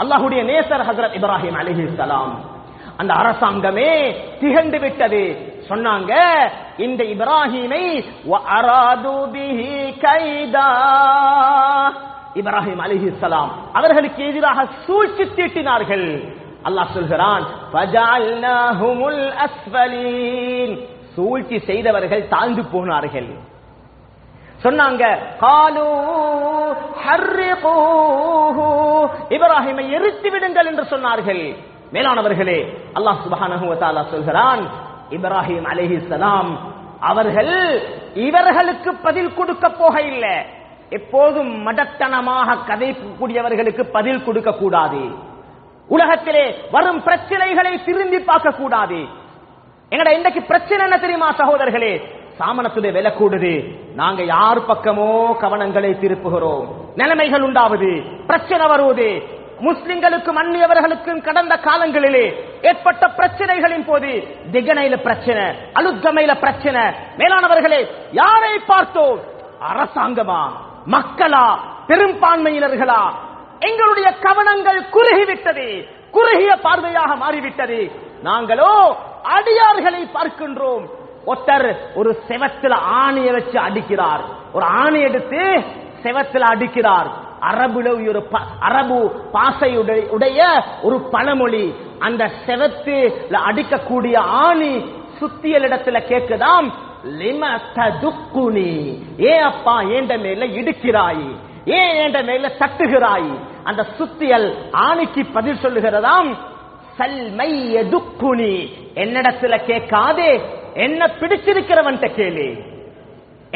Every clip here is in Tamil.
அல்லாஹ்வுடைய நேசர் ஹஜ்ரத் இப்ராஹிம் அலைஹிஸ்ஸலாம். அந்த அரசாங்கமே திகண்டு விட்டது. சொன்னாங்க, இந்த இப்ராஹிமை வஅராது பிஹி கைதா, இப்ராஹிம் அலைஹிஸ்ஸலாம் அவர்களுக்கு எதிராக சூழ்ச்சி தீட்டினார்கள். அல்லாஹ் சொல்கிறான், ஃபஜஅல்னாஹுமுல் அஸ்ஃபலீன், சூழ்ச்சி செய்தவர்கள் தாழ்ந்து போனார்கள். சொன்னாங்க, காலூ ஹர்ரிகூஹு, இப்ராஹிமை எரித்து விடுங்கள் என்று சொன்னார்கள். மேலானவர்களே, அல்லாஹ் சுப்ஹானஹு வ தஆலா சொல்கிறான், இப்ராஹிம் அலைஹிஸ்ஸலாம் அவர்கள் இவர்களுக்கு பதில் கொடுக்க போக இல்லை. எப்போதும் மடத்தனமாக கதைக்கூடியவர்களுக்கு பதில் கொடுக்க கூடாது. உலகத்திலே வரும் பிரச்சனைகளை திரும்பி பார்க்க கூடாது. எங்கட இன்றைக்கு பிரச்சனை என்ன தெரியுமா சகோதரர்களே? சாமனத்துடைய விலை கூடுது, நாங்க யார் பக்கமோ கவனங்களை திருப்புகிறோம். நிலைமைகள் உண்டாவது, பிரச்சனை வருவது. முஸ்லிம்களுக்கும் அந்நியவர்களுக்கும் கடந்த காலங்களிலே ஏற்பட்ட பிரச்சனைகளின் போது திகனையில பிரச்சனை, அலுத்கமையில பிரச்சனை. மேலானவர்களே, யாரை பார்த்தோம்? அரசாங்கமா, மக்களா, பெரும்பான்மையினர்களா? எங்களுடைய கவனங்கள் குறுகிவிட்டது, குறுகிய பார்வையாக மாறிவிட்டது. நாங்களோ அடியார்களை பார்க்கின்றோம். ஒருத்தர் ஒரு செவத்துல ஆணியை வச்சு அடிக்கிறார், ஒரு ஆணி எடுத்து செவத்துல அடிக்கிறார். அரபு பாசையுடைய ஒரு பழமொழி. அந்த செவத்துல அடிக்கக்கூடிய ஆணி சுத்தியல் இடத்துல கேட்குதாம், லிம ததுக்குனி, ஏ அப்பா ஏண்ட மேல இடிக்கிறாய், ஏன் என்ற மேல தட்டுகிறாய்? அந்த சுத்தியல் ஆணிக்கு பதில் சொல்லுகிறதாம், சல்மை எதுக்குனி, என்னிடத்துல கேட்காதே, என்ன பிடிச்சிருக்கிறவன் கேளு.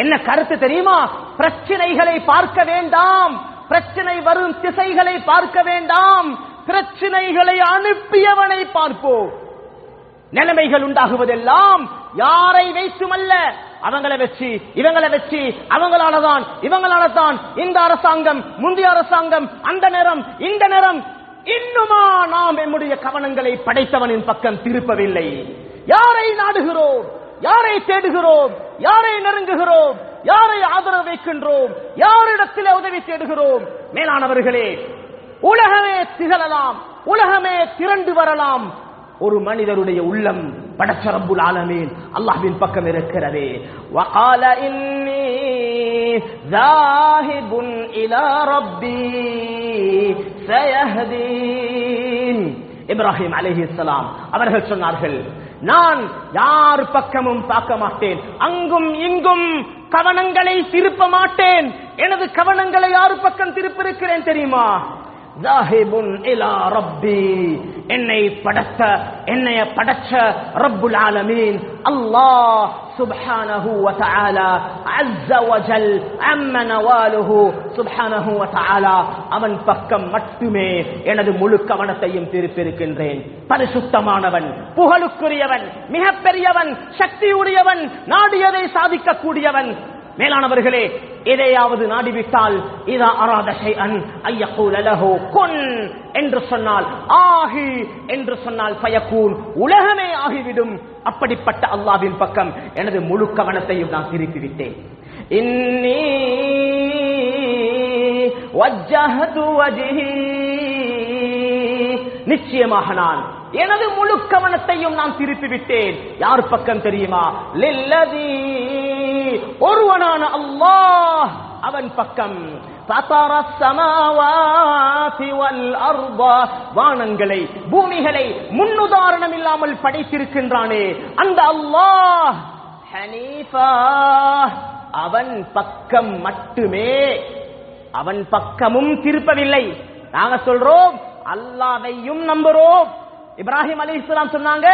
என்ன கருத்து தெரியுமா? பிரச்சனைகளை பார்க்க வேண்டாம், பிரச்சனை வரும் திசைகளை பார்க்க வேண்டாம், பிரச்சனைகளை அனுப்பியவனை பார்ப்போம். நிலைமைகள் உண்டாகுவதெல்லாம் யாரை வைத்துமல்ல, அவங்களை வச்சு இவங்களை வச்சு, அவங்களாலதான் இவங்களாலதான் இந்த அரசாங்கம், முந்தைய அரசாங்கம், அந்த நேரம் இந்த நேரம். இன்னுமா நாம் நம்முடைய கவனங்களை படைத்தவனின் பக்கம் திருப்பவில்லை? யாரை நாடுகிறோம்? யாரை தேடுகிறோம்? யாரை நெருங்குகிறோம்? யாரை ஆதரவு வைக்கின்றோம்? யாரிடத்தில் உதவி தேடுகிறோம்? மேலானவர்களே, உலகமே திகழலாம், உலகமே திரண்டு வரலாம், ஒரு மனிதருடைய உள்ளம் படைச்ச ரப்புல் ஆலமீன் அல்லாஹ்வின் பக்கம் இருக்கிறது. வகால இன்னி ஸாஹிபுன் இலா ரப்பி ஸயஹ்தீன். இப்ராஹிம் அலைஹிஸ்ஸலாம் அவர்கள் சொன்னார்கள், நான் யார் பக்கமும் பார்க்க மாட்டேன், அங்கும் இங்கும் கவனங்களை திருப்ப மாட்டேன். எனது கவனங்களை யார் பக்கம் திருப்பிருக்கிறேன் தெரியுமா? ஸாஹிபுன் இலா ரப்பி, என்னை படைச்ச ரப்புல் ஆலமீன் அல்லாஹ் சுப்ஹானஹு வ தஆலா அஸ்ஸ வ ஜல் அம்ம நவாலுஹு சுப்ஹானஹு வ தஆலா, அவன் பக்கம் மட்டுமே எனது முழு கவனத்தையும் திருப்பியிருக்கின்றேன். பரிசுத்தமானவன், புகழுக்குரியவன், மிகப்பெரியவன், சக்தியுடையவன், நாடியதை சாதிக்கக்கூடியவன். மேலானவர்களே, எதையாவது நாடிவிட்டால் இதா அராத ஷைஅன் அய்யகூல லஹு குன் என்று சொன்னால், ஆகி என்று சொன்னால் ஃபயகூன், உலகமே ஆகிவிடும். அப்படிப்பட்ட அல்லாஹ்வின் பக்கம் எனது முழு கவனத்தையும் நான் திருப்பிவிட்டேன். இன்னி வஜ்ஜஹது வஜ்ஹி, நிச்சயமாக நான் எனது முழு கவனத்தையும் நான் திருப்பிவிட்டேன். யார் பக்கம் தெரியுமா? லில்லதி, ஒருவனான அல்லாஹ், அவன் பக்கம். ஃபதர ஸமாவாதி வல் அர்த, வானங்களை பூமிகளை முன்னுதாரணம் இல்லாமல் படைத்திருக்கின்றானே அந்த அல்லாஹ். ஹனீஃபா, அவன் பக்கம் மட்டுமே, அவன் பக்கமும் திருப்பவில்லை. நாங்க சொல்றோம் அல்லாஹ்வையும் நம்புறோம். இப்ராஹிம் அலைஹிஸ்ஸலாம் சொன்னாங்க,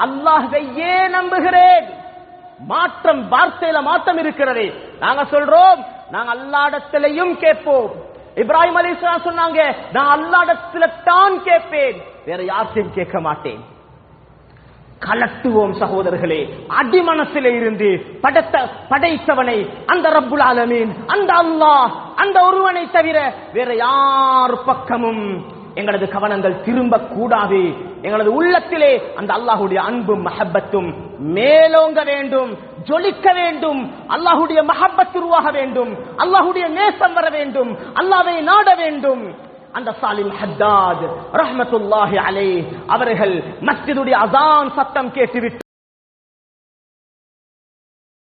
அல்லாஹ்வையே நம்புகிறேன். மாற்றம், வார்த்தையில மாற்றம் இருக்கிறது. நாங்க சொல்றோம் நாங்க அல்லாஹ்விடத்திலையும் கேட்போம். இப்ராஹிம் அலைஹிஸ்ஸலாம் சொன்னாங்க, நான் அல்லாஹ்விடத்தில தான் கேட்பேன், வேற யார்கிட்டயும் கேட்க மாட்டேன். கலட்டுவோம் சகோதரர்களே, அடிமனசிலே இருந்து படைத்தவனை, அந்த ரப்புல் ஆலமீன், அந்த அல்லாஹ், அந்த ஒருவனை தவிர வேற யார் பக்கமும் எங்களது கவனங்கள் திரும்ப கூடாது. எங்களது உள்ளத்திலே அந்த அல்லாஹ்வுடைய அன்பும் மஹப்பத்தும் மேலோங்க வேண்டும், ஜொலிக்க வேண்டும். அல்லாஹ்வுடைய மஹப்பத் உருவாக வேண்டும், அல்லாஹ்வுடைய நேசம் வர வேண்டும், அல்லாஹ்வை நாட வேண்டும். அந்த சாலிம் ஹத்தாத் ரஹ்மத்துல்லாஹி அலைஹி அவர்கள் மஸ்ஜிதுடைய அஸான் சத்தம் கேட்டுவிட்டு